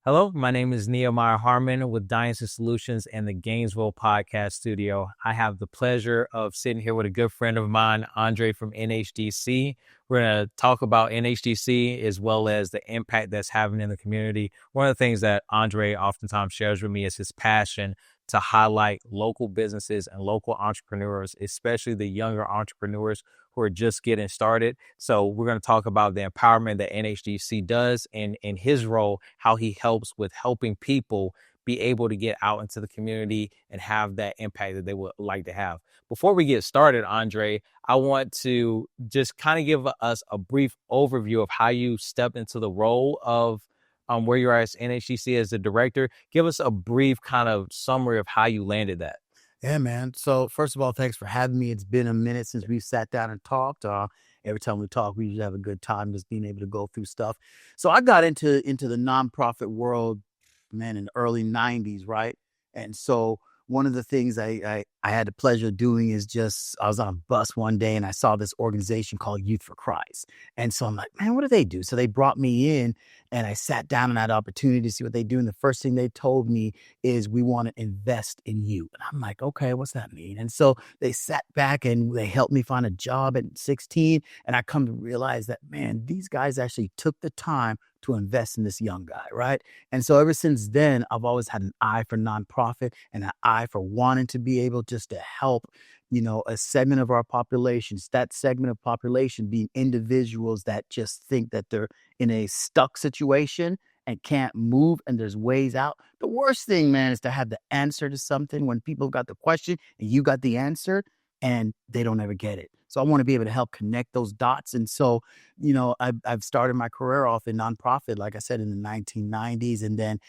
Hello, my name is Nehemiah Harmon with Dynasty Solutions and the Gainesville Podcast Studio. I have the pleasure of sitting here with a good friend of mine, Andre from NHDC. We're going to talk about NHDC as well as the impact that's having in the community. One of the things that Andre oftentimes shares with me is his passion to highlight local businesses and local entrepreneurs, especially the younger entrepreneurs who are just getting started. So we're going to talk about the empowerment that NHDC does and in his role, how he helps with helping people be able to get out into the community and have that impact that they would like to have. Before we get started, Andre, I want to just kind of give us a brief overview of how you stepped into the role of where you are as NHDC as the director. Give us a brief kind of summary of how you landed that. Yeah, man. So first of all, thanks for having me. It's been a minute since we've sat down and talked. Every time we talk, we usually have a good time just being able to go through stuff. So I got into the nonprofit world, man, in the early 90s, right? And so one of the things I had the pleasure of doing is just, I was on a bus one day and I saw this organization called Youth for Christ. And so I'm like, man, what do they do? So they brought me in and I sat down and had the opportunity to see what they do. And the first thing they told me is, we want to invest in you. And I'm like, okay, what's that mean? And so they sat back and they helped me find a job at 16. And I come to realize that, man, these guys actually took the time to invest in this young guy, right? And so ever since then, I've always had an eye for nonprofit and an eye for wanting to be able just to help, a segment of our populations, that segment of population being individuals that just think that they're in a stuck situation and can't move and there's ways out. The worst thing, man, is to have the answer to something when people got the question and you got the answer and they don't ever get it. So I want to be able to help connect those dots. And so, I've started my career off in nonprofit, like I said, in the 1990s, and then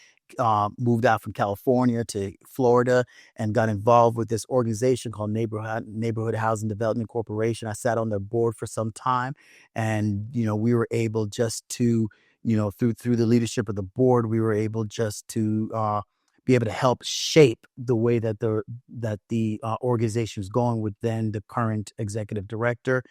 moved out from California to Florida and got involved with this organization called Neighborhood Housing Development Corporation. I sat on their board for some time, and we were able just to, through the leadership of the board, we were able just to be able to help shape the way that the organization is going with then the current executive director.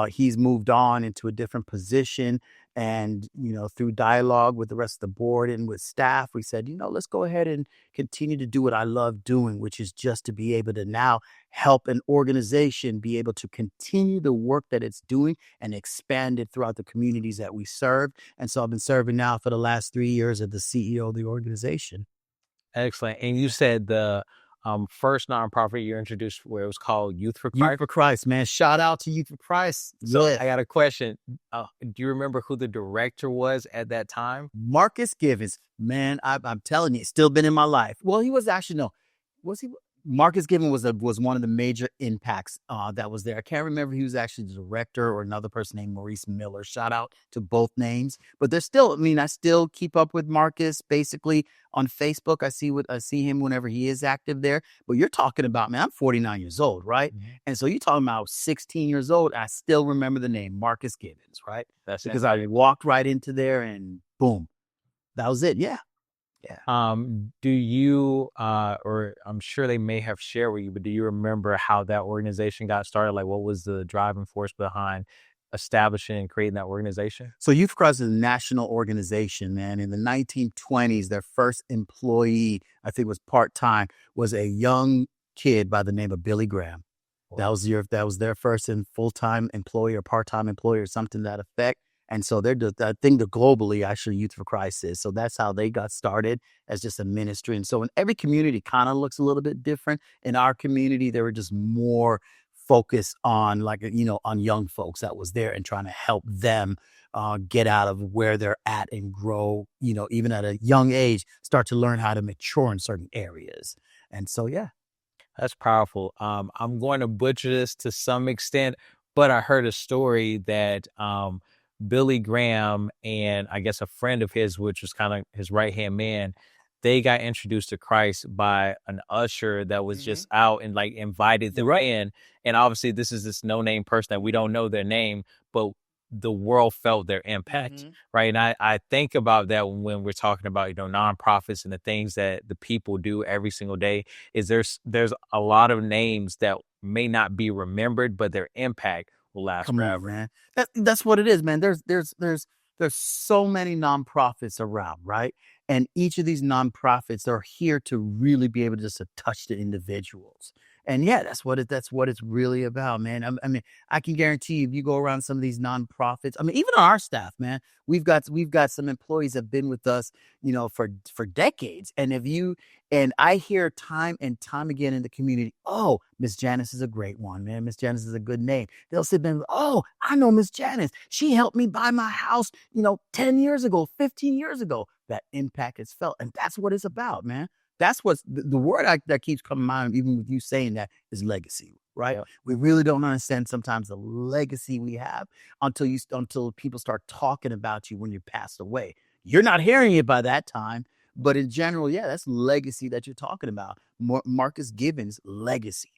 He's moved on into a different position, and through dialogue with the rest of the board and with staff, we said, let's go ahead and continue to do what I love doing, which is just to be able to now help an organization be able to continue the work that it's doing and expand it throughout the communities that we serve. And so I've been serving now for the last 3 years as the CEO of the organization. Excellent. And you said the first nonprofit you introduced where it was called Youth for Christ. Youth for Christ, man. Shout out to Youth for Christ. So I got a question. Do you remember who the director was at that time? Marcus Givens. Man, I'm telling you, it's still been in my life. Well, he was actually, no. Was he? Marcus Given was one of the major impacts that was there. I can't remember if he was actually the director or another person named Maurice Miller. Shout out to both names. But there's still, I still keep up with Marcus basically on Facebook. I see him whenever he is active there. But you're talking about, man, I'm 49 years old, right? Mm-hmm. And so you're talking about 16 years old. I still remember the name Marcus Givens, right? That's because I walked right into there and boom, that was it. Yeah. Yeah. Do you, or I'm sure they may have shared with you, but do you remember how that organization got started? Like, what was the driving force behind establishing and creating that organization? So Youth for Christ is a national organization, man. In the 1920s, their first employee, I think was part-time, was a young kid by the name of Billy Graham. Wow. That was their first and full-time employee or part-time employee or something to that effect. And so I think that globally, actually, Youth for Christ is. So that's how they got started as just a ministry. And so in every community kind of looks a little bit different. In our community, they were just more focused on on young folks that was there and trying to help them get out of where they're at and grow, even at a young age, start to learn how to mature in certain areas. And so, yeah. That's powerful. I'm going to butcher this to some extent, but I heard a story that Billy Graham and I guess a friend of his, which was kind of his right-hand man, they got introduced to Christ by an usher that was just out and invited them in. And obviously this is this no-name person that we don't know their name, but the world felt their impact, right? And I think about that when we're talking about, nonprofits and the things that the people do every single day. Is there's a lot of names that may not be remembered, but their impact will last forever. Man. That's what it is, man. There's there's so many nonprofits around, right? And each of these nonprofits are here to really be able just to touch the individuals. And yeah, that's what it's really about, man. I mean, I can guarantee you, if you go around some of these nonprofits, I mean, even on our staff, man, we've got some employees that have been with us, for decades. And and I hear time and time again in the community, oh, Miss Janice is a great one, man. Miss Janice is a good name. They'll sit there and, oh, I know Miss Janice. She helped me buy my house, 10 years ago, 15 years ago. That impact is felt. And that's what it's about, man. That's what's the word that keeps coming to mind, even with you saying that, is legacy, right? Yep. We really don't understand sometimes the legacy we have until people start talking about you when you passed away. You're not hearing it by that time, but in general, yeah, that's legacy that you're talking about. Marcus Gibbons' legacy.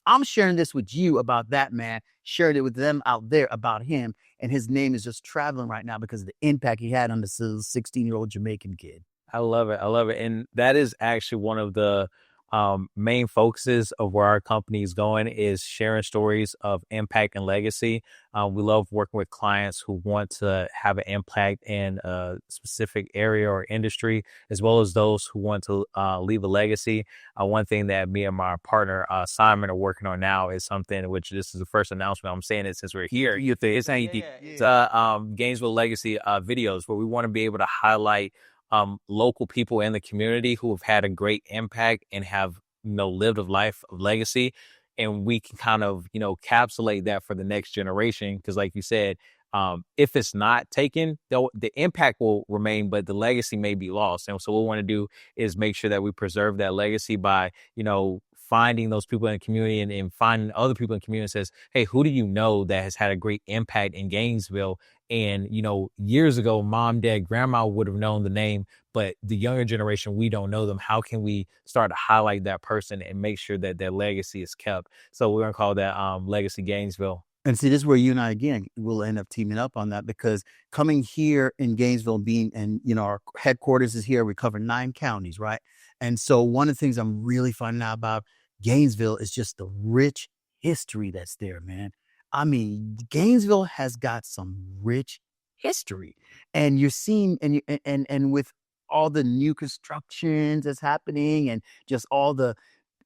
I'm sharing this with you about that man, shared it with them out there about him, and his name is just traveling right now because of the impact he had on this 16-year-old Jamaican kid. I love it. I love it. And that is actually one of the main focuses of where our company is going, is sharing stories of impact and legacy. We love working with clients who want to have an impact in a specific area or industry, as well as those who want to leave a legacy. One thing that me and my partner, Simon, are working on now is something which, this is the first announcement I'm saying it since we're here. It's Gainesville Legacy videos, where we want to be able to highlight local people in the community who have had a great impact and have, lived a life of legacy. And we can kind of, capsulate that for the next generation. Because like you said, if it's not taken, the impact will remain, but the legacy may be lost. And so what we want to do is make sure that we preserve that legacy by, finding those people in the community and finding other people in the community that says, hey, who do you know that has had a great impact in Gainesville? And, years ago, mom, dad, grandma would have known the name, but the younger generation, we don't know them. How can we start to highlight that person and make sure that their legacy is kept? So we're going to call that Legacy Gainesville. And see, this is where you and I, again, will end up teaming up on that, because coming here in Gainesville, our headquarters is here. We cover 9 counties, right? And so one of the things I'm really finding out about Gainesville is just the rich history that's there, man. I mean, Gainesville has got some rich history, and you're seeing, and with all the new constructions that's happening, and just all the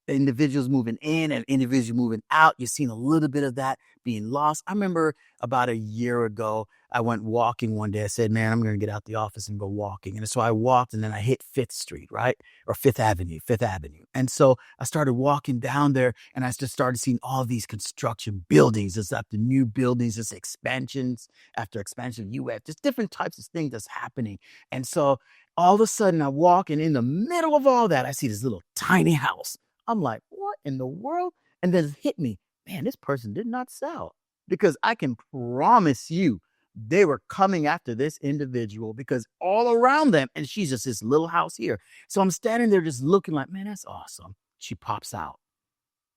individuals moving in and individuals moving out, you're seeing a little bit of that being lost. I remember about a year ago, I went walking one day. I said, man, I'm going to get out the office and go walking. And so I walked, and then I hit 5th Street, right? Or Fifth Avenue. And so I started walking down there, and I just started seeing all these construction buildings. It's after new buildings, it's expansions after expansion, just different types of things that's happening. And so all of a sudden I walk, and in the middle of all that, I see this little tiny house. I'm like, what in the world? And then it hit me, man, this person did not sell, because I can promise you they were coming after this individual, because all around them, and she's just this little house here. So I'm standing there just looking like, man, that's awesome. She pops out,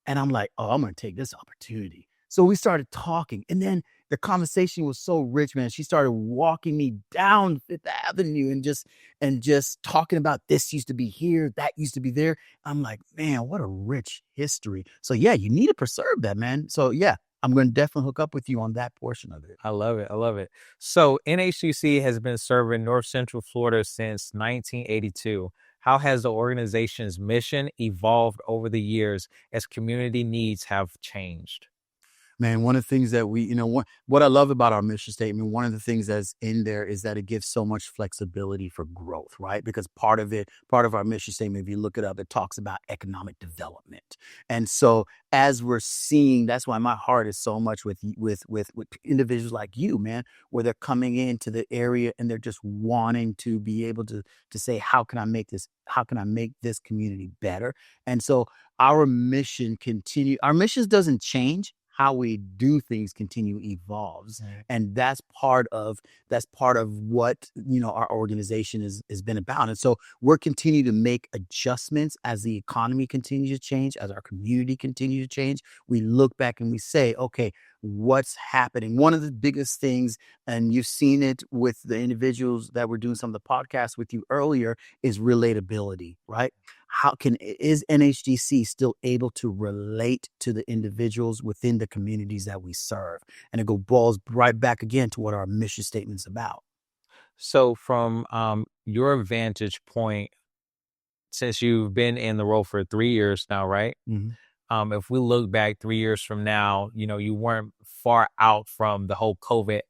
and I'm like, oh, I'm going to take this opportunity. So we started talking, and then the conversation was so rich, man. She started walking me down Fifth Avenue and just talking about, this used to be here, that used to be there. I'm like, man, what a rich history. So yeah, you need to preserve that, man. So yeah, I'm going to definitely hook up with you on that portion of it. I love it. I love it. So NHDC has been serving North Central Florida since 1982. How has the organization's mission evolved over the years as community needs have changed? Man, one of the things that what I love about our mission statement, one of the things that's in there is that it gives so much flexibility for growth, right? Because part of our mission statement, if you look it up, it talks about economic development. And so as we're seeing, that's why my heart is so much with individuals like you, man, where they're coming into the area and they're just wanting to be able to say, how can I make this community better? And so our mission doesn't change. How we do things evolves. Right. And that's part of what, our organization has been about. And so we're continuing to make adjustments as the economy continues to change, as our community continues to change. We look back and we say, okay, what's happening. One of the biggest things, and you've seen it with the individuals that were doing some of the podcasts with you earlier, is relatability, right? Is NHDC still able to relate to the individuals within the communities that we serve? And it balls right back again to what our mission statement's about. So from your vantage point, since you've been in the role for 3 years now, right? Mm-hmm. If we look back 3 years from now, you weren't far out from the whole COVID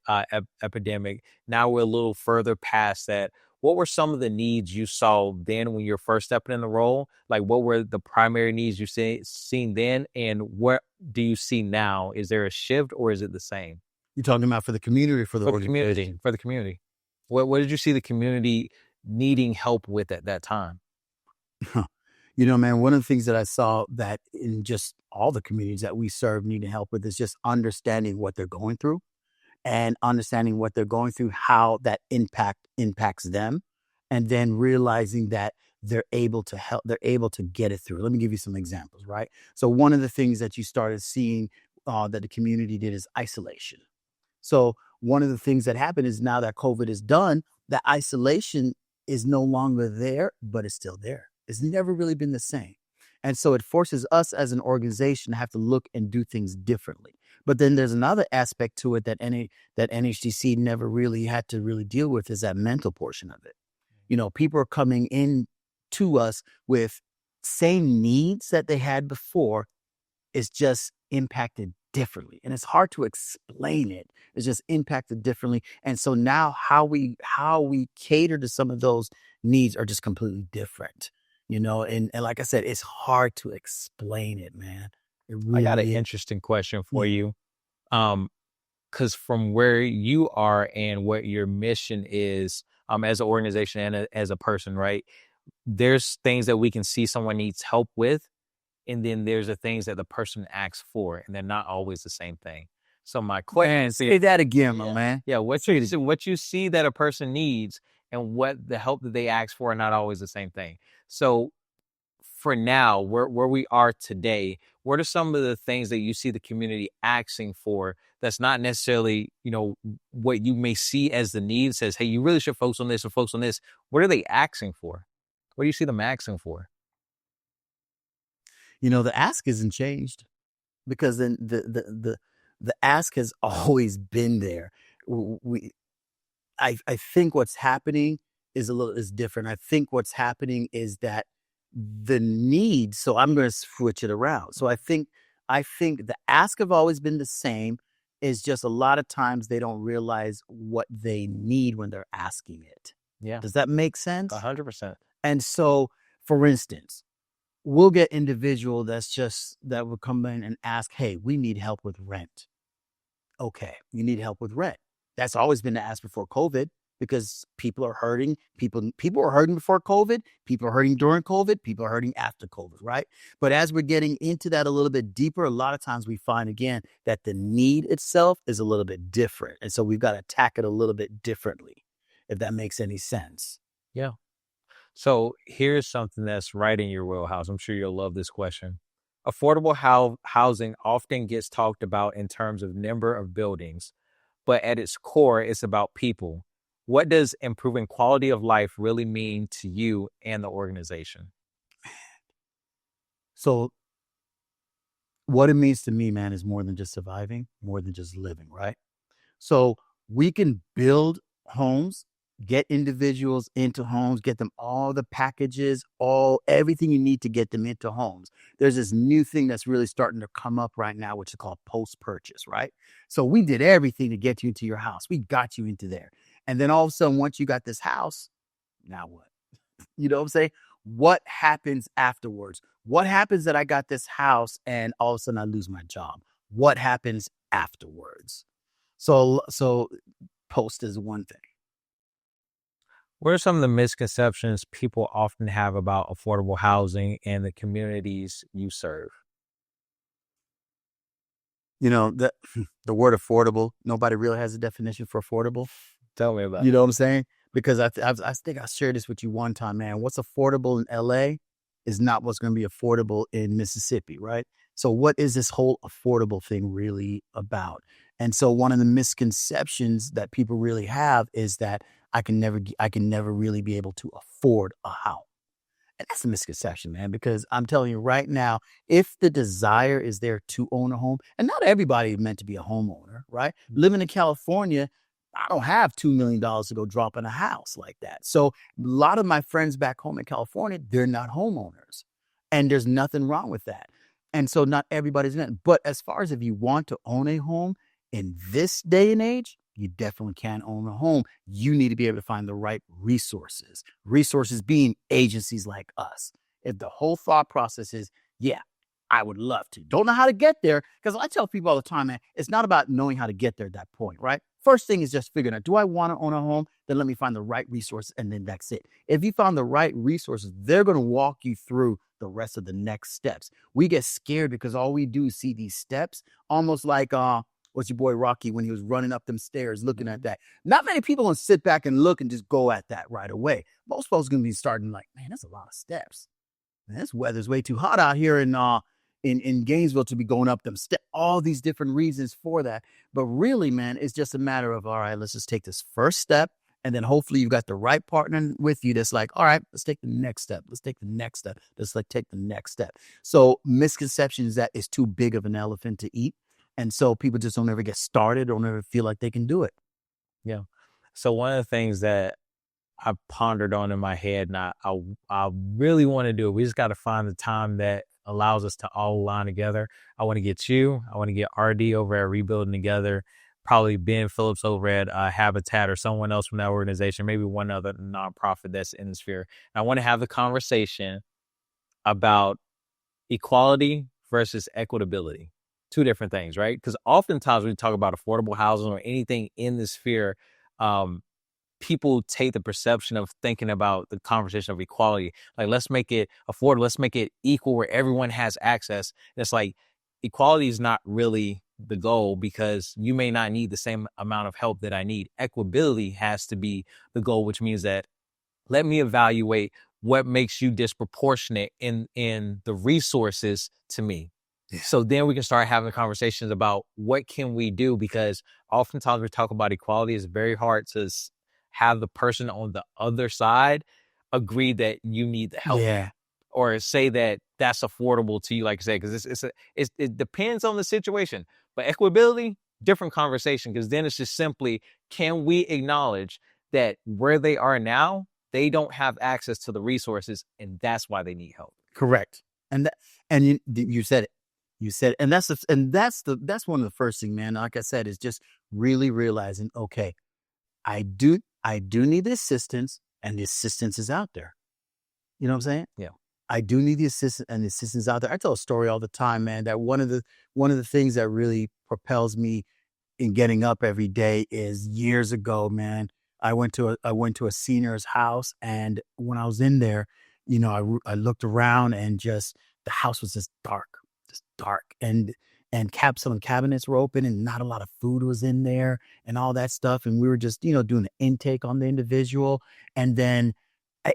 epidemic. Now we're a little further past that. What were some of the needs you saw then when you're first stepping in the role? Like, what were the primary needs you seen then, and what do you see now? Is there a shift, or is it the same? You're talking about for the community or for the community? For the community. What did you see the community needing help with at that time? Man, one of the things that I saw that in just all the communities that we serve needing help with is just understanding what they're going through, and understanding what they're going through, how that impacts them, and then realizing that they're able to help, they're able to get it through. Let me give you some examples, right? So one of the things that you started seeing that the community did is isolation. So one of the things that happened is now that COVID is done, that isolation is no longer there, but it's still there. It's never really been the same. And so it forces us as an organization to have to look and do things differently. But then there's another aspect to it that NHDC never really had to really deal with, is that mental portion of it. People are coming in to us with same needs that they had before. It's just impacted differently. And it's hard to explain it. It's just impacted differently. And so now how we cater to some of those needs are just completely different. And like I said, it's hard to explain it, man. I got an interesting question for you. Because from where you are and what your mission is as an organization and as a person, right? There's things that we can see someone needs help with, and then there's the things that the person asks for, and they're not always the same thing. So my question, say that again, my man. Yeah, what you see that a person needs and what the help that they ask for are not always the same thing. So for now, where we are today, what are some of the things that you see the community asking for that's not necessarily, what you may see as the need, says, hey, you really should focus on this or focus on this. What are they asking for? What do you see them asking for? The ask isn't changed, because then the ask has always been there. I think what's happening is different. I think what's happening is that the need. So I'm going to switch it around. So I think the ask have always been the same. Is just a lot of times they don't realize what they need when they're asking it. Yeah. Does that make sense? 100%. And so, for instance, we'll get individual that will come in and ask, hey, we need help with rent. Okay, you need help with rent. That's always been the ask before COVID, because people are hurting. People were hurting before COVID. People are hurting during COVID. People are hurting after COVID, right? But as we're getting into that a little bit deeper, a lot of times we find, again, that the need itself is a little bit different. And so we've got to attack it a little bit differently, if that makes any sense. Yeah. So here's something that's right in your wheelhouse. I'm sure you'll love this question. Affordable housing often gets talked about in terms of number of buildings, but at its core, it's about people. What does improving quality of life really mean to you and the organization? So what it means to me, man, is more than just surviving, more than just living, right? So we can build homes, get individuals into homes, get them all the packages, everything you need to get them into homes. There's this new thing that's really starting to come up right now, which is called post-purchase, right? So we did everything to get you into your house. We got you into there. And then all of a sudden, once you got this house, now what? You know what I'm saying? What happens afterwards? What happens that I got this house and all of a sudden I lose my job? What happens afterwards? So post is one thing. What are some of the misconceptions people often have about affordable housing and the communities you serve? The word affordable, nobody really has a definition for affordable. Tell me about it. You know what I'm saying? Because I think I shared this with you one time, man. What's affordable in LA is not what's going to be affordable in Mississippi, right? So what is this whole affordable thing really about? And so one of the misconceptions that people really have is that I can never really be able to afford a house. And that's a misconception, man, because I'm telling you right now, if the desire is there to own a home, and not everybody is meant to be a homeowner, right? Living in California, I don't have $2 million to go drop in a house like that. So a lot of my friends back home in California, they're not homeowners. And there's nothing wrong with that. And so not everybody's in it. But as far as if you want to own a home in this day and age, you definitely can own a home. You need to be able to find the right resources. Resources being agencies like us. If the whole thought process is, yeah, I would love to. Don't know how to get there. Because I tell people all the time, man, it's not about knowing how to get there at that point, right? First thing is just figuring out, do I want to own a home? Then let me find the right resources, and then that's it. If you found the right resources, they're going to walk you through the rest of the next steps. We get scared because all we do is see these steps, almost like what's your boy Rocky when he was running up them stairs looking at that. Not many people gonna sit back and look and just go at that right away. Most folks gonna be starting like, man, that's a lot of steps. Man, this weather's way too hot out here in Gainesville to be going up them steps. All these different reasons for that. But really, man, it's just a matter of, all right, let's just take this first step. And then hopefully you've got the right partner with you that's like, all right, let's take the next step. Let's take the next step. Let's take the next step. So misconceptions that it's too big of an elephant to eat. And so people just don't ever get started, don't ever feel like they can do it. Yeah. So one of the things that I pondered on in my head, and I really want to do it, we just got to find the time that allows us to all align together. I want to get you, I want to get RD over at Rebuilding Together, probably Ben Phillips over at Habitat, or someone else from that organization, maybe one other nonprofit that's in the sphere. And I want to have the conversation about equality versus equitability. Two different things, right? Because oftentimes when we talk about affordable housing or anything in the sphere, people take the perception of thinking about the conversation of equality. Like, let's make it affordable. Let's make it equal where everyone has access. And it's like, equality is not really the goal, because you may not need the same amount of help that I need. Equitability has to be the goal, which means that let me evaluate what makes you disproportionate in the resources to me. Yeah. So then we can start having conversations about what can we do, because oftentimes we talk about equality, it's very hard to have the person on the other side agree that you need the help. Yeah. Or say that that's affordable to you, like I said, because it depends on the situation. But equitability, different conversation, because then it's just simply, can we acknowledge that where they are now, they don't have access to the resources, and that's why they need help. Correct. And you said it. You said, and that's one of the first things, man. Like I said, is just really realizing, okay, I do need the assistance, and the assistance is out there. You know what I'm saying? Yeah. I do need the assistance, and the assistance out there. I tell a story all the time, man, that one of the things that really propels me in getting up every day is years ago, man. I went to a senior's house, and when I was in there, you know, I looked around, and just the house was just dark, and some cabinets were open, and not a lot of food was in there, and all that stuff. And we were just, you know, doing the intake on the individual, and then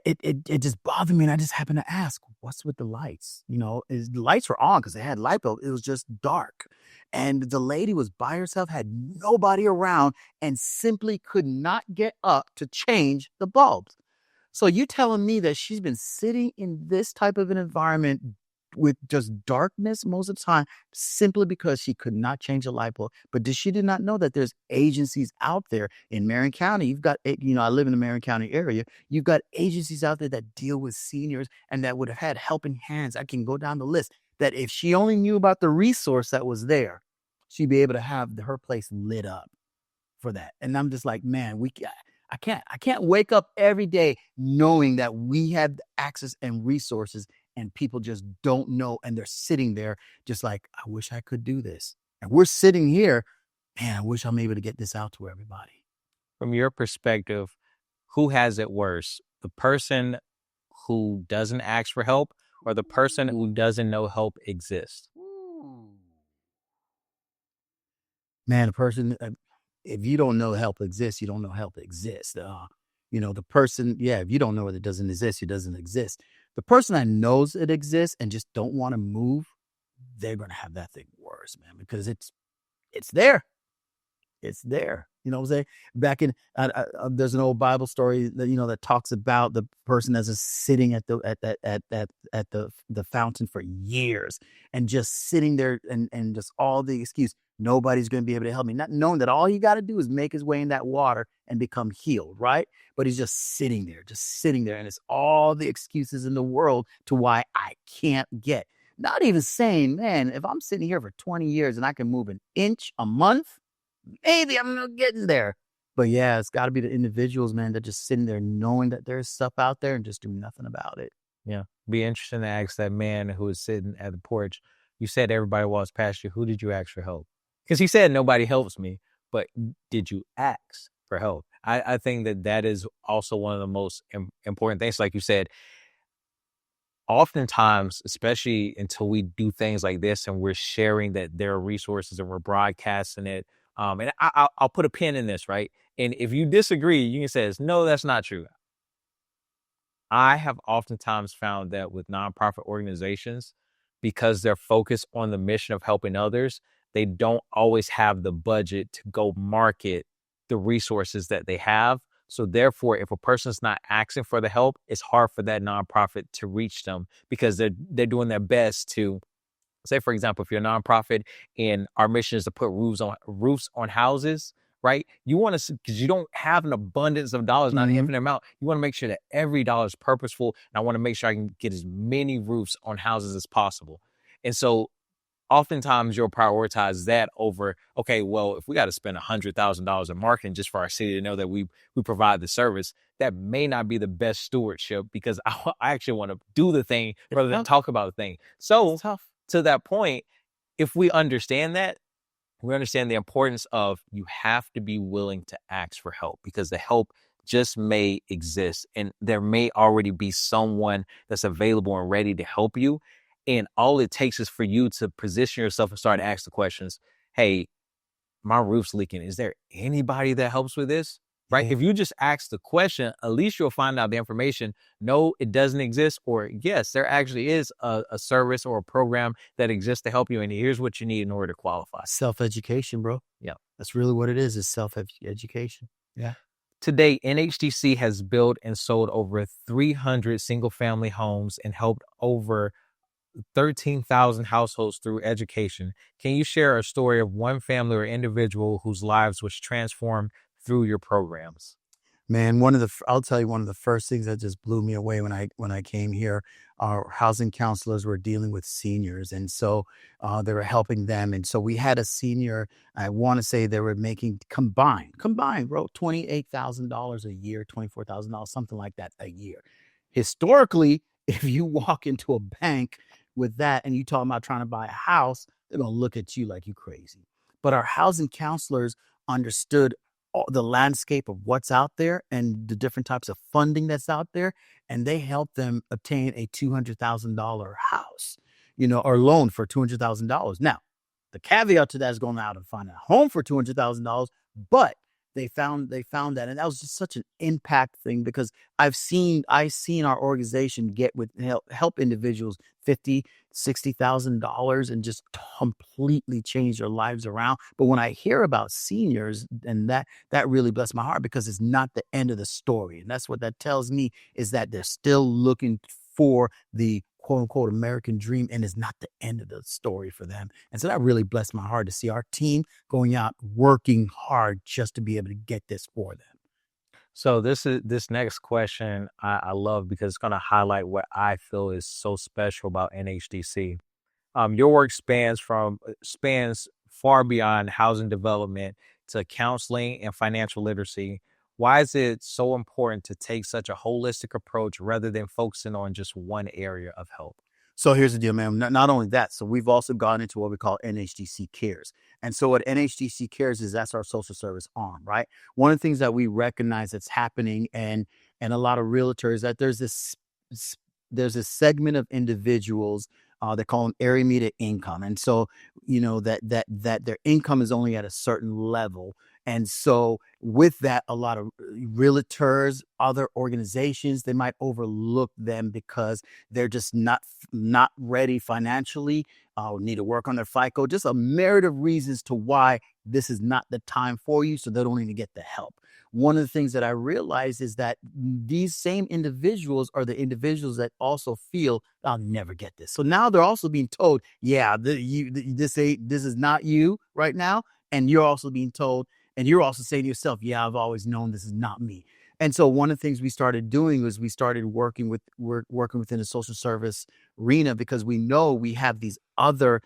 it just bothered me, and I just happened to ask, what's with the lights? You know, the lights were on because they had light bulb. It was just dark. And the lady was by herself, had nobody around, and simply could not get up to change the bulbs. So you telling me that she's been sitting in this type of an environment with just darkness most of the time, simply because she could not change a light bulb? But she did not know that there's agencies out there in Marion County. You've got, you know, I live in the Marion County area. You've got agencies out there that deal with seniors and that would have had helping hands. I can go down the list, that if she only knew about the resource that was there, she'd be able to have her place lit up for that. And I'm just like, man, I can't wake up every day knowing that we have access and resources, and people just don't know, and they're sitting there just like, I wish I could do this. And we're sitting here, man, I wish I'm able to get this out to everybody. From your perspective, who has it worse? The person who doesn't ask for help, or the person who doesn't know help exists? Man, the person, if you don't know help exists, you don't know help exists. You know, the person, if you don't know it doesn't exist, it doesn't exist. The person that knows it exists and just don't want to move, they're going to have that thing worse, man, because it's there. It's there. You know what I'm saying? Back in, there's an old Bible story that, that talks about the person that's just sitting at the fountain for years and just sitting there and just all the excuse. Nobody's going to be able to help me. Not knowing that all you got to do is make his way in that water and become healed, right? But he's just sitting there. And it's all the excuses in the world to why I can't get. Not even saying, man, if I'm sitting here for 20 years and I can move an inch a month, maybe I'm not getting there. But yeah, it's got to be the individuals, man, that just sitting there knowing that there's stuff out there and just do nothing about it. Yeah. Be interesting to ask that man who was sitting at the porch. You said everybody walks past you. Who did you ask for help? Because he said nobody helps me, but did you ask for help? I think that is also one of the most important things. Like you said, oftentimes, especially until we do things like this and we're sharing that there are resources and we're broadcasting it. And I'll put a pin in this, right? And if you disagree, you can say, no, that's not true. I have oftentimes found that with nonprofit organizations, because they're focused on the mission of helping others, they don't always have the budget to go market the resources that they have. So therefore, if a person's not asking for the help, it's hard for that nonprofit to reach them because they're doing their best to, say, for example, if you're a nonprofit and our mission is to put roofs on houses, right? You want to, because you don't have an abundance of dollars, not an infinite amount. You want to make sure that every dollar is purposeful. And I want to make sure I can get as many roofs on houses as possible. And so oftentimes you'll prioritize that over, okay, well, if we got to spend $100,000 in marketing just for our city to know that we provide the service, that may not be the best stewardship because I actually want to do the thing rather than talk about the thing. So to that point, if we understand that, we understand the importance of you have to be willing to ask for help because the help just may exist and there may already be someone that's available and ready to help you. And all it takes is for you to position yourself and start to ask the questions. Hey, my roof's leaking. Is there anybody that helps with this? Right? If you just ask the question, at least you'll find out the information. No, it doesn't exist. Or yes, there actually is a service or a program that exists to help you. And here's what you need in order to qualify. Self-education, bro. Yeah. That's really what it is self-education. Yeah. Today, NHDC has built and sold over 300 single-family homes and helped over 13,000 households through education. Can you share a story of one family or individual whose lives was transformed through your programs? Man, I'll tell you, one of the first things that just blew me away when I came here, our housing counselors were dealing with seniors. And so they were helping them. And so we had a senior, I want to say they were making combined, bro, $28,000 a year, $24,000, something like that a year. Historically, if you walk into a bank with that and you talk about trying to buy a house, they're going to look at you like you're crazy. But our housing counselors understood the landscape of what's out there and the different types of funding that's out there. And they helped them obtain a $200,000 house, or loan for $200,000. Now, the caveat to that is going out and finding a home for $200,000, but they found that, and that was just such an impact thing because I've seen our organization get with help individuals $50,000, $60,000 and just completely change their lives around. But when I hear about seniors, and that really blessed my heart because it's not the end of the story, and that's what that tells me is that they're still looking for the quote unquote American dream, and it's not the end of the story for them. And so that really blessed my heart to see our team going out working hard just to be able to get this for them. So this next question I love because it's going to highlight what I feel is so special about NHDC. Your work spans far beyond housing development to counseling and financial literacy. Why is it so important to take such a holistic approach rather than focusing on just one area of help? So here's the deal, man. Not only that, so we've also gone into what we call NHDC Cares. And so what NHDC Cares is, that's our social service arm, right? One of the things that we recognize that's happening and a lot of realtors, that there's this segment of individuals they call them area median income. And so, that their income is only at a certain level. And so with that, a lot of realtors, other organizations, they might overlook them because they're just not ready financially, need to work on their FICO, just a myriad of reasons to why this is not the time for you, so they don't even get the help. One of the things that I realized is that these same individuals are the individuals that also feel, I'll never get this. So now they're also being told, yeah, this is not you right now. And you're also being told, and you're also saying to yourself, yeah, I've always known this is not me. And so one of the things we started doing was we started working within the social service arena, because we know we have these other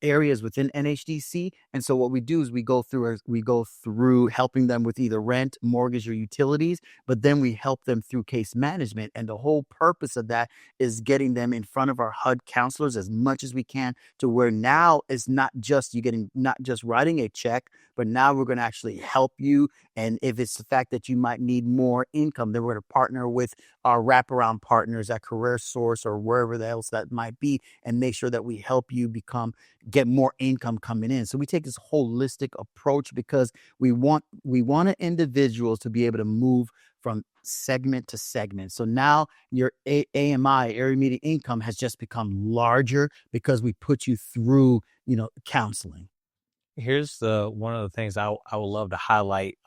areas within NHDC. And so what we do is we go through helping them with either rent, mortgage, or utilities, but then we help them through case management. And the whole purpose of that is getting them in front of our HUD counselors as much as we can, to where now it's not just not just writing a check, but now we're going to actually help you. And if it's the fact that you might need more income, then we're going to partner with our wraparound partners at Career Source or wherever else that might be, and make sure that we help you get more income coming in. So we take this holistic approach because we want individuals to be able to move from segment to segment. So now your AMI, area median income, has just become larger because we put you through, counseling. Here's one of the things I would love to highlight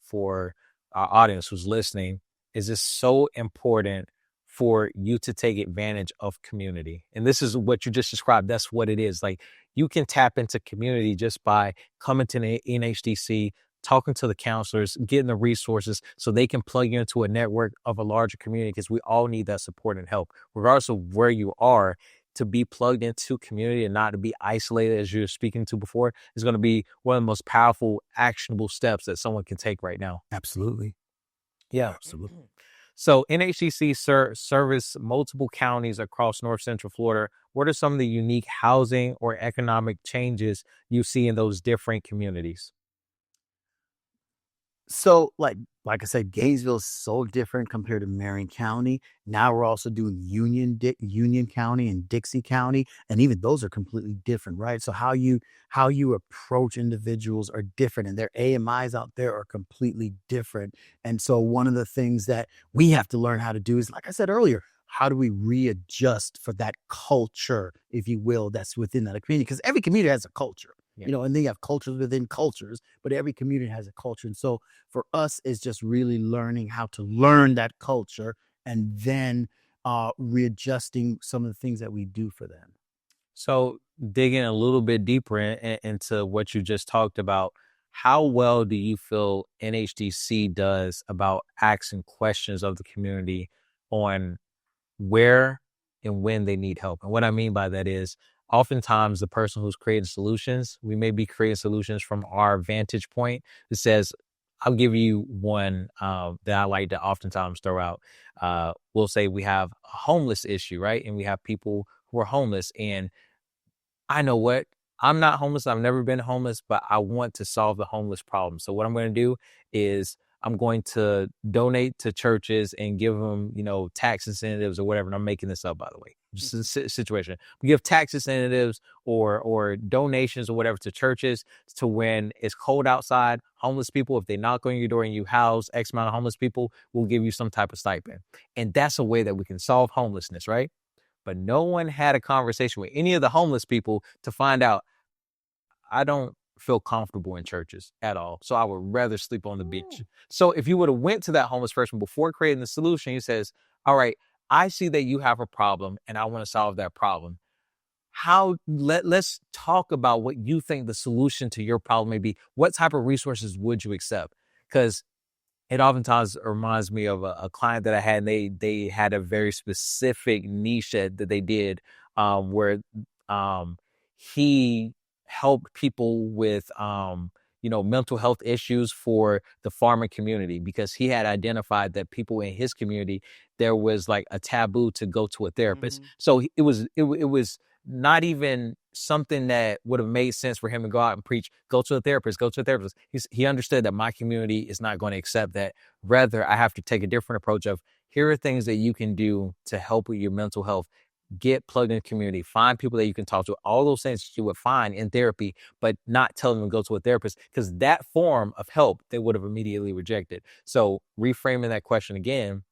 for our audience who's listening. Is it's so important for you to take advantage of community. And this is what you just described. That's what it is. Like, you can tap into community just by coming to the NHDC, talking to the counselors, getting the resources so they can plug you into a network of a larger community, because we all need that support and help, regardless of where you are. To be plugged into community and not to be isolated, as you were speaking to before, is going to be one of the most powerful, actionable steps that someone can take right now. Absolutely. Yeah. Absolutely. So NHDC service multiple counties across North Central Florida. What are some of the unique housing or economic changes you see in those different communities? So like I said, Gainesville is so different compared to Marion County. Now we're also doing Union County and Dixie County, and even those are completely different, right? So how you approach individuals are different, and their AMIs out there are completely different. And so one of the things that we have to learn how to do is, like I said earlier, how do we readjust for that culture, if you will, that's within that community? Because every community has a culture. Yeah. And then you have cultures within cultures, but every community has a culture. And so for us, it's just really learning how to learn that culture, and then readjusting some of the things that we do for them. So digging a little bit deeper into what you just talked about, how well do you feel NHDC does about asking questions of the community on where and when they need help? And what I mean by that is, oftentimes the person who's creating solutions, we may be creating solutions from our vantage point that says, I'll give you one that I like to oftentimes throw out. We'll say we have a homeless issue, right? And we have people who are homeless. And I know what, I'm not homeless. I've never been homeless, but I want to solve the homeless problem. So what I'm going to do is I'm going to donate to churches and give them, tax incentives or whatever. And I'm making this up, by the way, just a situation. We give tax incentives or donations or whatever to churches, to when it's cold outside, homeless people, if they knock on your door and you house X amount of homeless people, we'll give you some type of stipend. And that's a way that we can solve homelessness, right? But no one had a conversation with any of the homeless people to find out, I don't feel comfortable in churches at all, so I would rather sleep on the beach. So if you would have went to that homeless person before creating the solution, he says, all right, I see that you have a problem and I want to solve that problem. Let's talk about what you think the solution to your problem may be. What type of resources would you accept? Because it oftentimes reminds me of a client that I had, and they had a very specific niche that they did, where he helped people with mental health issues for the farming community, because he had identified that people in his community, there was like a taboo to go to a therapist. Mm-hmm. So it was not even something that would have made sense for him to go out and preach, go to a therapist. He understood that my community is not going to accept that. Rather, I have to take a different approach of, here are things that you can do to help with your mental health. get plugged in the community, find people that you can talk to, all those things you would find in therapy, but not tell them to go to a therapist, because that form of help they would have immediately rejected. So reframing that question again,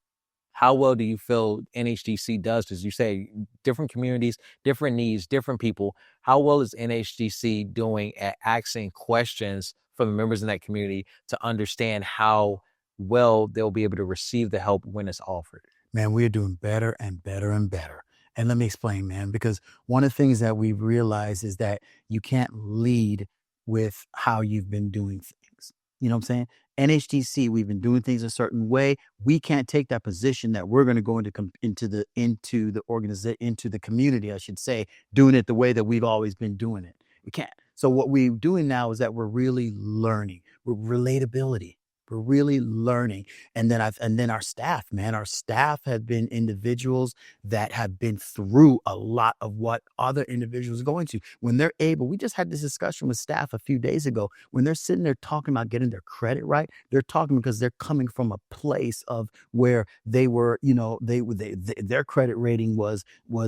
how well do you feel NHDC does? As you say, different communities, different needs, different people. How well is NHDC doing at asking questions from the members in that community to understand how well they'll be able to receive the help when it's offered? Man, we're doing better and better and better. And let me explain, man, because one of the things that we've realized is that you can't lead with how you've been doing things. You know what I'm saying? NHDC, we've been doing things a certain way. We can't take that position that we're going to go into the organization, into the community, I should say, doing it the way that we've always been doing it. We can't. So what we're doing now is that we're really learning. We're relatability. We're really learning. And then our staff, man, our staff have been individuals that have been through a lot of what other individuals are going to. When they're able, we just had this discussion with staff a few days ago, when they're sitting there talking about getting their credit right, they're talking because they're coming from a place of where they were, their credit rating was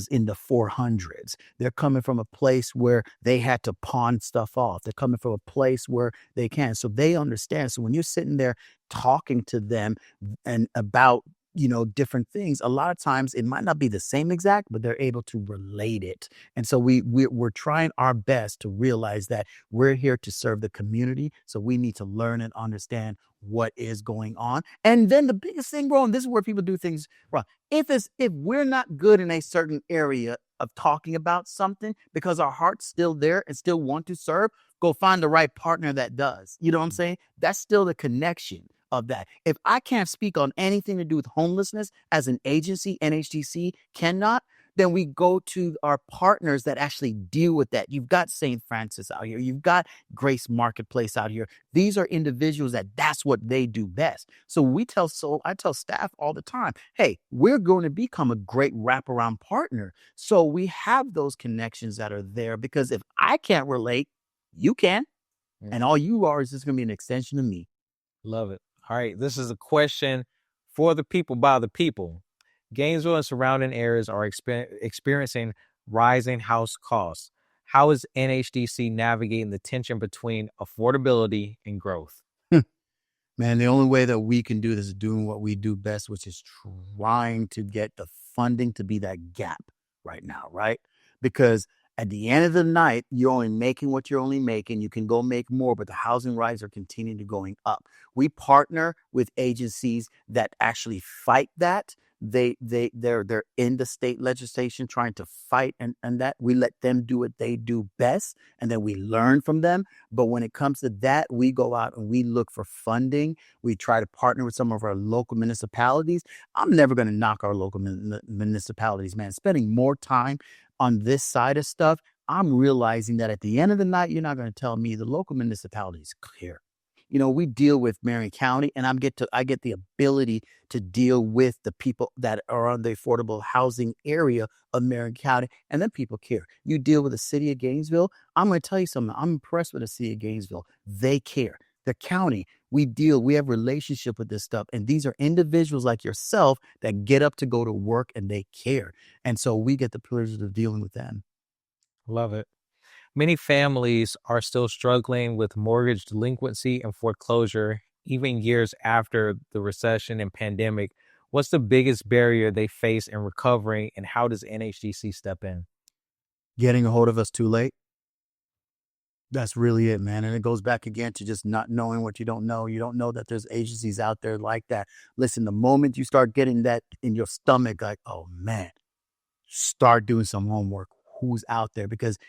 in the 400s. They're coming from a place where they had to pawn stuff off. They're coming from a place where they can. So they understand. So when you're sitting there talking to them and about different things, a lot of times it might not be the same exact, but they're able to relate it. And so we're trying our best to realize that we're here to serve the community, so we need to learn and understand what is going on. And then the biggest thing wrong, this is where people do things wrong, if we're not good in a certain area of talking about something because our heart's still there and still want to serve, go find the right partner that does. You know what I'm saying? That's still the connection of that. If I can't speak on anything to do with homelessness as an agency, NHDC cannot, then we go to our partners that actually deal with that. You've got St. Francis out here. You've got Grace Marketplace out here. These are individuals that's what they do best. So I tell staff all the time, hey, we're going to become a great wraparound partner. So we have those connections that are there, because if I can't relate, you can. And all you are is just going to be an extension of me. Love it. All right. This is a question for the people by the people. Gainesville and surrounding areas are experiencing rising house costs. How is NHDC navigating the tension between affordability and growth? Man, the only way that we can do this is doing what we do best, which is trying to get the funding to be that gap right now, right? Because at the end of the night, you're only making what you're only making. You can go make more, but the housing rights are continuing to going up. We partner with agencies that actually fight that. They're in the state legislation trying to fight and that. We let them do what they do best, and then we learn from them. But when it comes to that, we go out and we look for funding. We try to partner with some of our local municipalities. I'm never going to knock our local municipalities, man. Spending more time on this side of stuff, I'm realizing that at the end of the night, you're not going to tell me the local municipality is clear. We deal with Marion County, and I get the ability to deal with the people that are on the affordable housing area of Marion County, and then people care. You deal with the city of Gainesville. I'm going to tell you something. I'm impressed with the city of Gainesville. They care. The county, we have relationship with this stuff. And these are individuals like yourself that get up to go to work and they care. And so we get the pleasure of dealing with them. Love it. Many families are still struggling with mortgage delinquency and foreclosure, even years after the recession and pandemic. What's the biggest barrier they face in recovering, and how does NHDC step in? Getting a hold of us too late. That's really it, man. And it goes back again to just not knowing what you don't know. You don't know that there's agencies out there like that. Listen, the moment you start getting that in your stomach, like, oh man, start doing some homework. Who's out there? Because,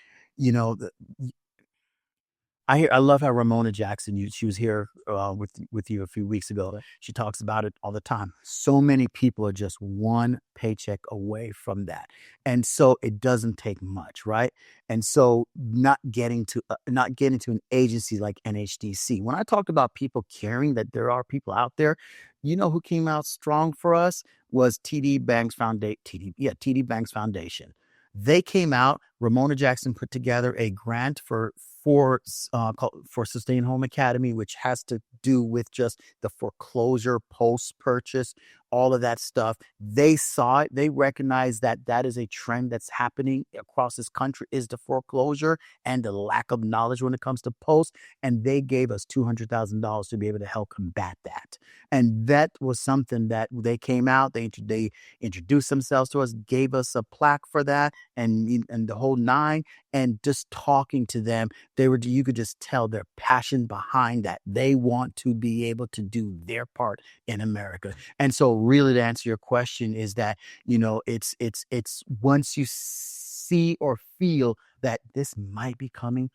I love how Ramona Jackson, she was here with you a few weeks ago. She talks about it all the time. So many people are just one paycheck away from that. And so it doesn't take much, right? And so not getting to an agency like NHDC. When I talked about people caring, that there are people out there, who came out strong for us was TD Banks Foundation. They came out. Ramona Jackson put together a grant for Sustained Home Academy, which has to do with just the foreclosure post-purchase all of that stuff. They saw it. They recognized that that is a trend that's happening across this country, is the foreclosure and the lack of knowledge when it comes to post. And they gave us $200,000 to be able to help combat that. And that was something that they came out, they introduced themselves to us, gave us a plaque for that, and the whole nine. And just talking to them, you could just tell their passion behind that. They want to be able to do their part in America. And so really to answer your question is that, it's once you see or feel that this might be coming,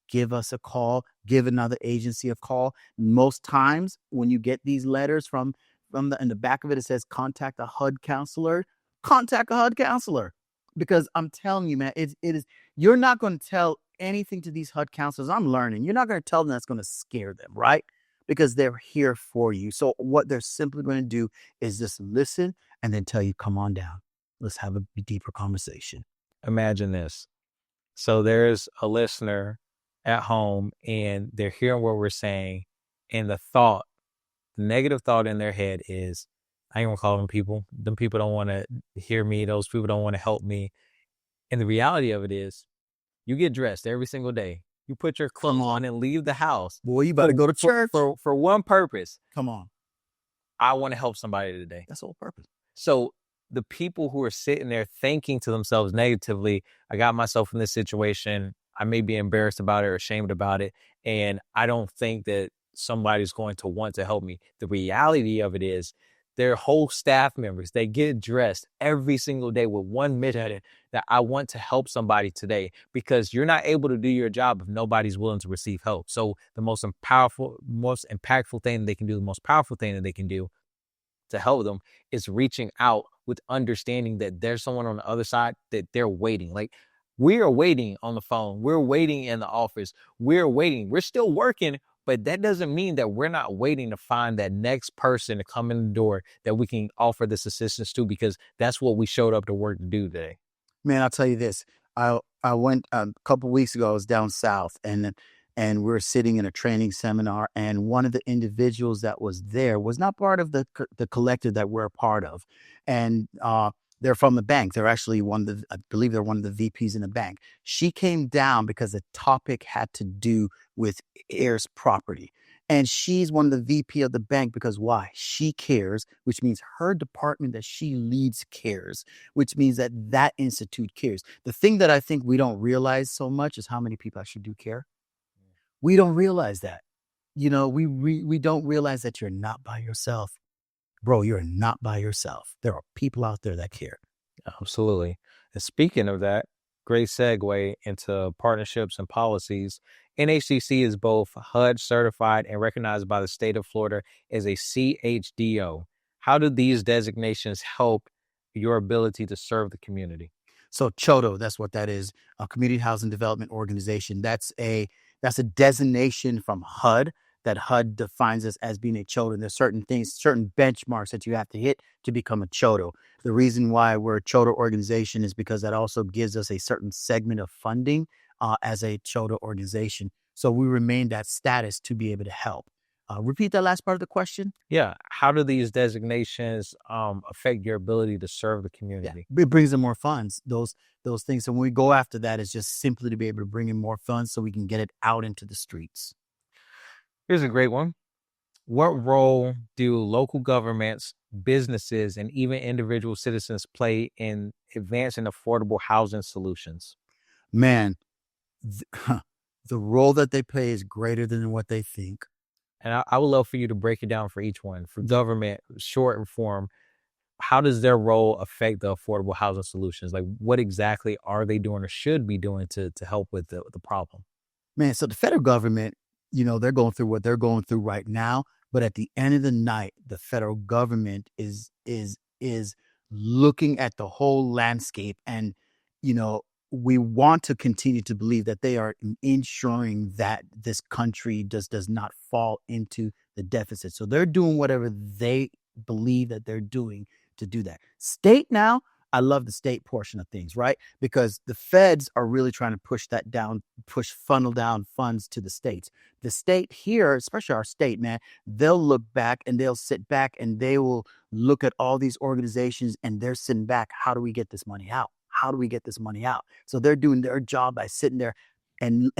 give us a call, give another agency a call. Most times when you get these letters in the back of it, it says contact a HUD counselor, contact a HUD counselor. Because I'm telling you, man, it is, you're not going to tell anything to these HUD counselors. I'm learning. You're not going to tell them that's going to scare them, right? Because they're here for you. So what they're simply going to do is just listen and then tell you, come on down. Let's have a deeper conversation. Imagine this. So there's a listener at home and they're hearing what we're saying. And the negative thought in their head is, I ain't gonna call them people. Them people don't want to hear me. Those people don't want to help me. And the reality of it is, you get dressed every single day. You put your clothes on and leave the house. Boy, you better go to church. For one purpose. Come on. I want to help somebody today. That's the whole purpose. So the people who are sitting there thinking to themselves negatively, I got myself in this situation. I may be embarrassed about it or ashamed about it. And I don't think that somebody's going to want to help me. The reality of it is, their whole staff members, they get dressed every single day with one mission, that I want to help somebody today, because you're not able to do your job if nobody's willing to receive help. So the most impactful thing they can do, the most powerful thing that they can do to help them is reaching out with understanding that there's someone on the other side, that they're waiting. Like, we are waiting on the phone. We're waiting in the office. We're waiting. We're still working. But that doesn't mean that we're not waiting to find that next person to come in the door that we can offer this assistance to, because that's what we showed up to work to do today. Man, I'll tell you this. I went a couple of weeks ago. I was down south, and we were sitting in a training seminar, and one of the individuals that was there was not part of the collective that we're a part of, and they're from the bank. They're actually I believe they're one of the VPs in the bank. She came down because the topic had to do with heirs property. And she's one of the VP of the bank because why? She cares, which means her department that she leads cares, which means that institute cares. The thing that I think we don't realize so much is how many people actually do care. We don't realize that. We don't realize that you're not by yourself. Bro, you're not by yourself. There are people out there that care. Absolutely. And speaking of that, great segue into partnerships and policies. NHDC is both HUD certified and recognized by the state of Florida as a CHDO. How do these designations help your ability to serve the community? So CHODO, that's what that is, a Community Housing Development Organization. That's a designation from HUD, that HUD defines us as being a CHODO. And there's certain things, certain benchmarks that you have to hit to become a CHODO. The reason why we're a CHODO organization is because that also gives us a certain segment of funding as a CHODO organization. So we remain that status to be able to help. Repeat that last part of the question. Yeah. How do these designations affect your ability to serve the community? Yeah. It brings in more funds, those things. So when we go after that, it's just simply to be able to bring in more funds so we can get it out into the streets. Here's a great one. What role do local governments, businesses, and even individual citizens play in advancing affordable housing solutions? Man, the role that they play is greater than what they think. And I would love for you to break it down for each one. For government, short and form, how does their role affect the affordable housing solutions? Like, what exactly are they doing or should be doing to help with the problem? Man, so the federal government, they're going through what they're going through right now. But at the end of the night, the federal government is looking at the whole landscape. And, we want to continue to believe that they are ensuring that this country does not fall into the deficit. So they're doing whatever they believe that they're doing to do that. State now, I love the state portion of things, right? Because the feds are really trying to push that down, funnel down funds to the states. The state here, especially our state, man, they'll look back and they'll sit back and they will look at all these organizations and they're sitting back. How do we get this money out? How do we get this money out? So they're doing their job by sitting there and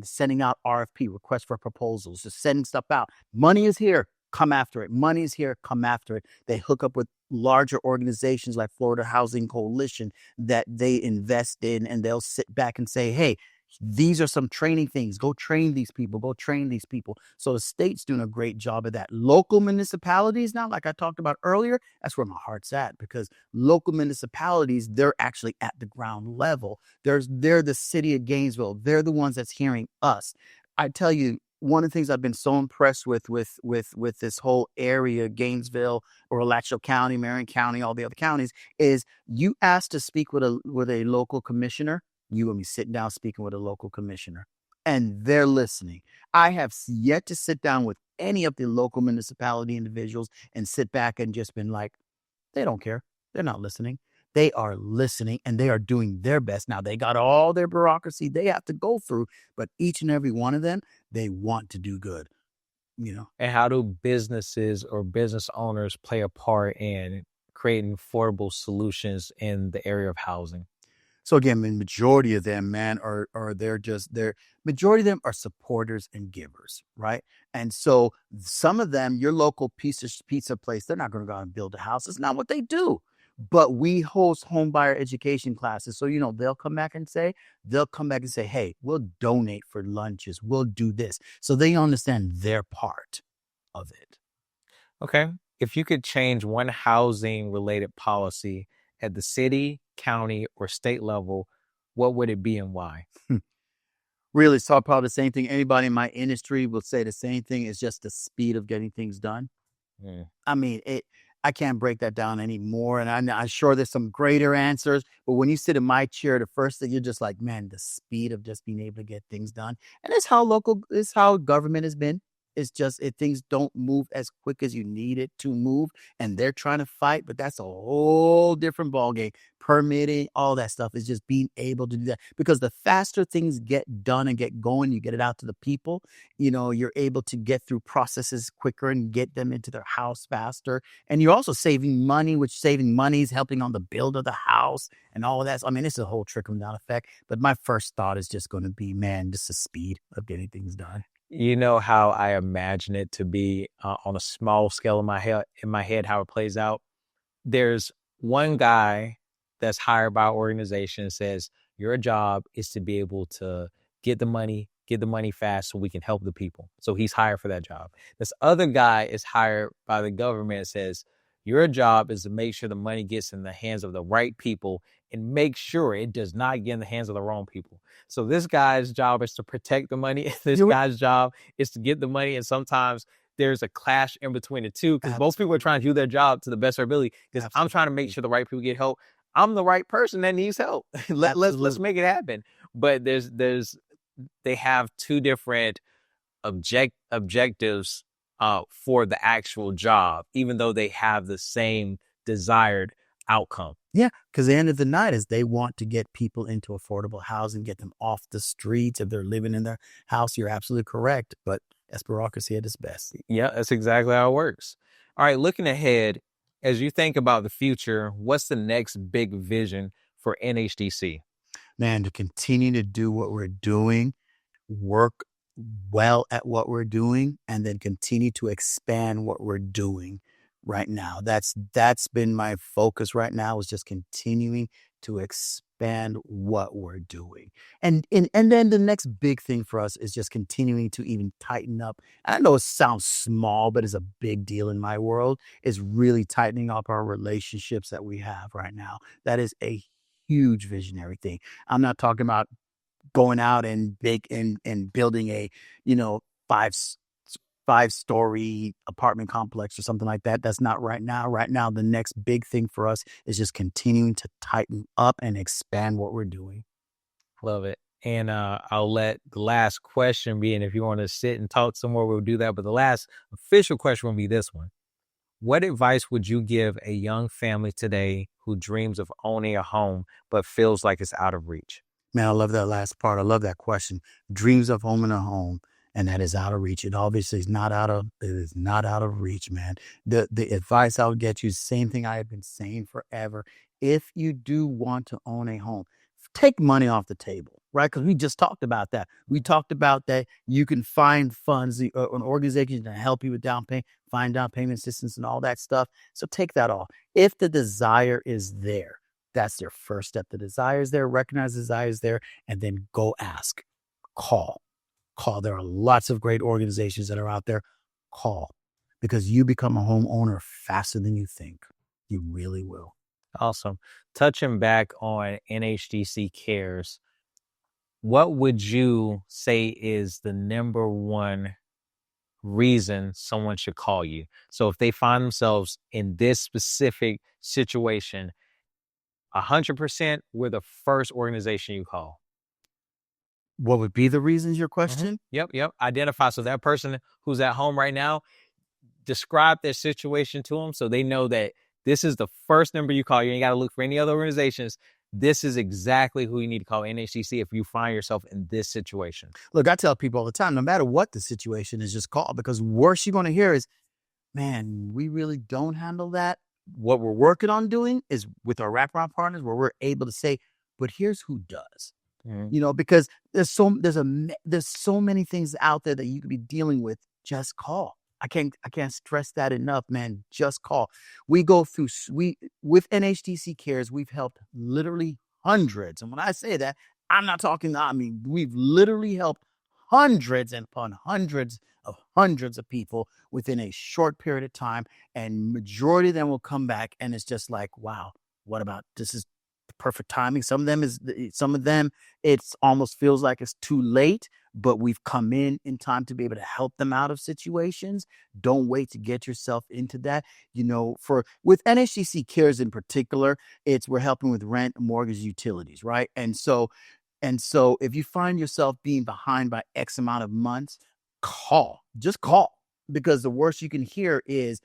sending out RFP, requests for proposals, just sending stuff out. Money is here, come after it. Money is here, come after it. They hook up with larger organizations like Florida Housing Coalition that they invest in, and they'll sit back and say, hey, these are some training things. Go train these people. Go train these people. So the state's doing a great job of that. Local municipalities now, like I talked about earlier, that's where my heart's at, because local municipalities, they're actually at the ground level. They're the city of Gainesville. They're the ones that's hearing us. I tell you, one of the things I've been so impressed with this whole area, Gainesville or Alachua County, Marion County, all the other counties, is you ask to speak with a local commissioner. You and me sitting down speaking with a local commissioner, and they're listening. I have yet to sit down with any of the local municipality individuals and sit back and just been like, they don't care. They're not listening. They are listening and they are doing their best. Now, they got all their bureaucracy they have to go through, but each and every one of them, they want to do good, you know. And how do businesses or business owners play a part in creating affordable solutions in the area of housing? So again, the majority of them, man, majority of them are supporters and givers, right? And so some of them, your local pizza place, they're not going to go out and build a house. It's not what they do. But we host home buyer education classes. So, they'll come back and say, hey, we'll donate for lunches. We'll do this. So they understand their part of it. Okay. If you could change one housing related policy at the city, county, or state level, what would it be and why? Really, it's probably the same thing. Anybody in my industry will say the same thing. It's just the speed of getting things done. I mean, I can't break that down anymore. And I'm sure there's some greater answers. But when you sit in my chair, the first thing you're just like, man, the speed of just being able to get things done. And it's how government has been. It's just things don't move as quick as you need it to move, and they're trying to fight, but that's a whole different ballgame. Permitting, all that stuff is just being able to do that, because the faster things get done and get going, you get it out to the people, you're able to get through processes quicker and get them into their house faster. And you're also saving money, which saving money is helping on the build of the house and all of that. So, I mean, it's a whole trickle down effect. But my first thought is just going to be, man, just the speed of getting things done. You know how I imagine it to be on a small scale in my head, how it plays out. There's one guy that's hired by our organization, says your job is to be able to get the money fast so we can help the people. So he's hired for that job. This other guy is hired by the government and says your job is to make sure the money gets in the hands of the right people and make sure it does not get in the hands of the wrong people. So this guy's job is to protect the money. This guy's job is to get the money. And sometimes there's a clash in between the two, because both people are trying to do their job to the best of their ability, because I'm trying to make sure the right people get help. I'm the right person that needs help. Let's make it happen. But they have two different objectives for the actual job, even though they have the same desired outcome. Yeah, because the end of the night is they want to get people into affordable housing, get them off the streets if they're living in their house. You're absolutely correct, but that's bureaucracy at its best. Yeah, that's exactly how it works. All right, looking ahead, as you think about the future, what's the next big vision for NHDC? Man, to continue to do what we're doing, work well at what we're doing, and then continue to expand what we're doing right now. That's been my focus right now, is just continuing to expand what we're doing. And then the next big thing for us is just continuing to even tighten up. I know it sounds small, but it's a big deal in my world, is really tightening up our relationships that we have right now. That is a huge visionary thing. I'm not talking about going out and building a, five-story apartment complex or something like that. That's not right now. Right now, the next big thing for us is just continuing to tighten up and expand what we're doing. Love it. And I'll let the last question be, and if you want to sit and talk some more, we'll do that. But the last official question will be this one. What advice would you give a young family today who dreams of owning a home but feels like it's out of reach? Man, I love that last part. I love that question. Dreams of owning a home, and that is out of reach. It obviously is not out of reach, man. The advice I would get you is the same thing I have been saying forever. If you do want to own a home, take money off the table, right? Because we just talked about that. We talked about that you can find funds, an organization to help you with down payment, find down payment assistance and all that stuff. So take that off. If the desire is there, that's their first step. The desire is there, recognize the desire is there, and then go ask, call. There are lots of great organizations that are out there. Call, because you become a homeowner faster than you think. You really will. Awesome. Touching back on NHDC Cares, what would you say is the number one reason someone should call you? So if they find themselves in this specific situation, 100%, we're the first organization you call. What would be the reasons, your question? Yep. Identify. So that person who's at home right now, describe their situation to them so they know that this is the first number you call. You ain't got to look for any other organizations. This is exactly who you need to call, NHDC, if you find yourself in this situation. Look, I tell people all the time, no matter what the situation is, just call, because worst you're going to hear is, man, we really don't handle that. What we're working on doing is with our wraparound partners, where we're able to say, but here's who does. Because there's so many things out there that you could be dealing with. Just call. I can't stress that enough, man. Just call. We go through, with NHDC Cares, we've helped literally hundreds. And when I say that, I'm not talking, we've literally helped hundreds and upon hundreds of people within a short period of time. And majority of them will come back and it's just like, wow, what about, this is perfect timing. Some of them, it's almost feels like it's too late, but we've come in time to be able to help them out of situations. Don't wait to get yourself into that. With NHDC Cares in particular, we're helping with rent, mortgage, utilities, right? And so if you find yourself being behind by X amount of months, just call, because the worst you can hear is,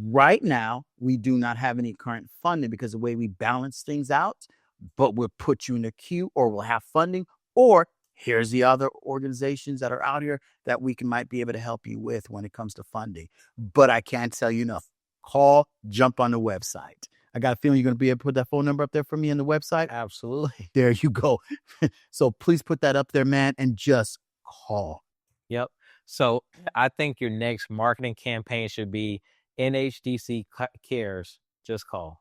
right now, we do not have any current funding because of the way we balance things out, but we'll put you in a queue, or we'll have funding, or here's the other organizations that are out here that might be able to help you with when it comes to funding. But I can't tell you enough. Call, jump on the website. I got a feeling you're going to be able to put that phone number up there for me on the website. Absolutely. There you go. So please put that up there, man, and just call. Yep. So I think your next marketing campaign should be NHDC Cares, just call.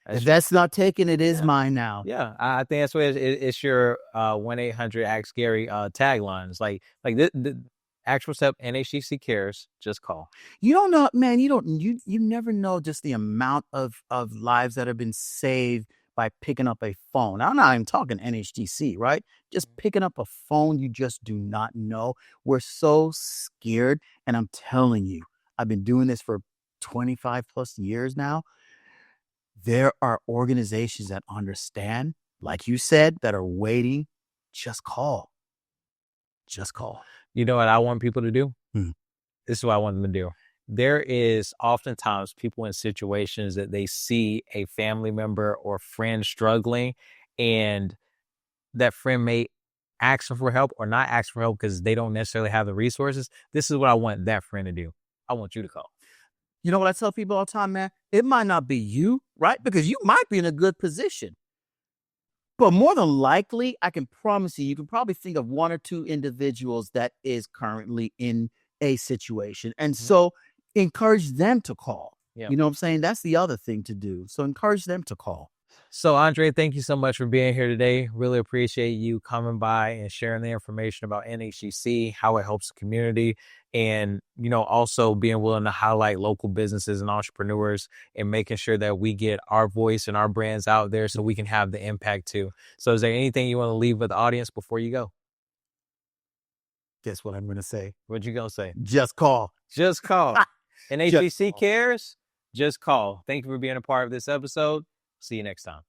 If that's not taken, it is mine now. Yeah, I think that's what it's your 1-800-ASK-GARY tagline. It's like the actual step, NHDC Cares, just call. You don't know, man, you never know just the amount of lives that have been saved by picking up a phone. I'm not even talking NHDC, right? Just picking up a phone, you just do not know. We're so scared, and I'm telling you, I've been doing this for 25 plus years now. There are organizations that understand, like you said, that are waiting. Just call. Just call. You know what I want people to do? This is what I want them to do. There is oftentimes people in situations that they see a family member or friend struggling, and that friend may ask them for help or not ask for help because they don't necessarily have the resources. This is what I want that friend to do. I want you to call. You know what I tell people all the time, man? It might not be you, right? Because you might be in a good position. But more than likely, I can promise you can probably think of one or two individuals that is currently in a situation. And so encourage them to call. Yep. You know what I'm saying? That's the other thing to do. So encourage them to call. So, Andre, thank you so much for being here today. Really appreciate you coming by and sharing the information about NHDC, how it helps the community, and, also being willing to highlight local businesses and entrepreneurs and making sure that we get our voice and our brands out there so we can have the impact too. So is there anything you want to leave with the audience before you go? Guess what I'm going to say? What you going to say? Just call. Just call. NHDC Cares, just call. Thank you for being a part of this episode. See you next time.